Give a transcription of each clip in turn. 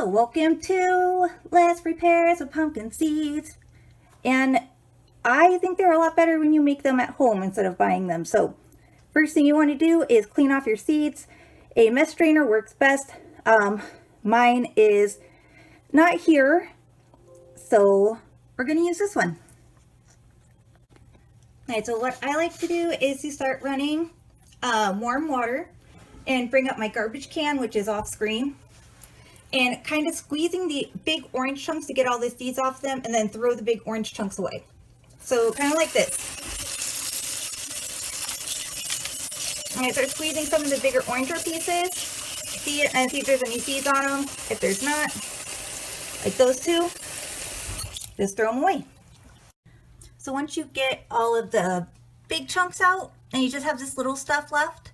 Hello, welcome to Let's Repairs with Pumpkin Seeds. And I think they're a lot better when you make them at home instead of buying them. So first thing you want to do is clean off your seeds. A mesh strainer works best. Mine is not here, so we're going to use this one. Alright, so what I like to do is to start running warm water and bring up my garbage can, which is off screen, and kind of squeezing the big orange chunks to get all the seeds off them, and then throw the big orange chunks away. So kind of like this. I'm going to start squeezing some of the bigger oranger pieces, see if there's any seeds on them. If there's not, like those two, just throw them away. So once you get all of the big chunks out and you just have this little stuff left,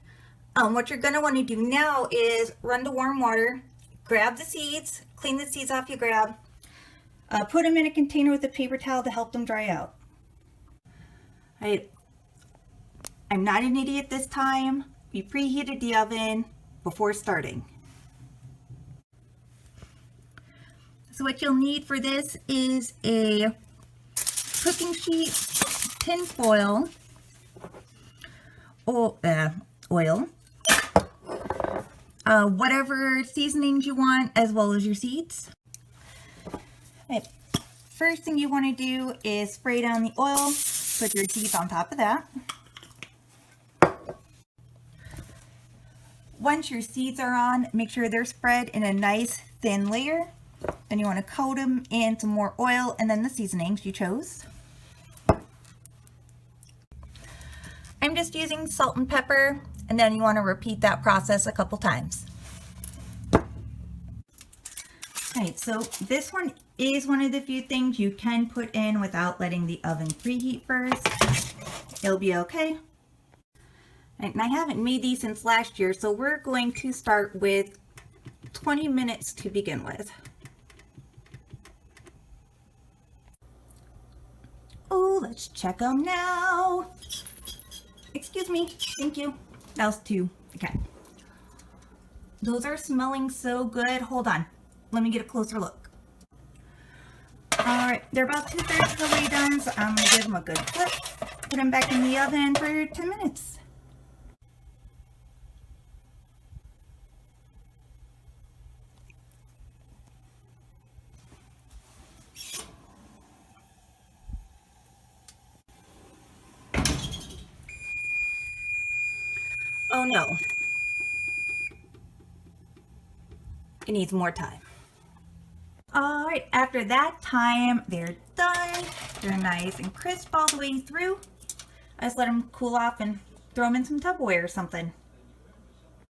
what you're going to want to do now is run to warm water, grab the seeds, clean the seeds off you grab, put them in a container with a paper towel to help them dry out. I'm not an idiot this time. We preheated the oven before starting. So what you'll need for this is a cooking sheet, tin foil, oil, whatever seasonings you want, as well as your seeds. Right. First thing you want to do is spray down the oil, put your seeds on top of that. Once your seeds are on, make sure they're spread in a nice thin layer. Then you want to coat them in some more oil and then the seasonings you chose. I'm just using salt and pepper, and then you want to repeat that process a couple times. Alright, so this one is one of the few things you can put in without letting the oven preheat first. It'll be okay. And I haven't made these since last year, so we're going to start with 20 minutes to begin with. Oh, let's check them now. Excuse me, thank you. That was two. Okay. Those are smelling so good. Hold on, let me get a closer look. Alright, they're about 2/3 of the way done, so I'm going to give them a good flip. Put them back in the oven for 10 minutes. Oh no, it needs more time. All right, after that time, they're done. They're nice and crisp all the way through. I just let them cool off and throw them in some Tupperware or something.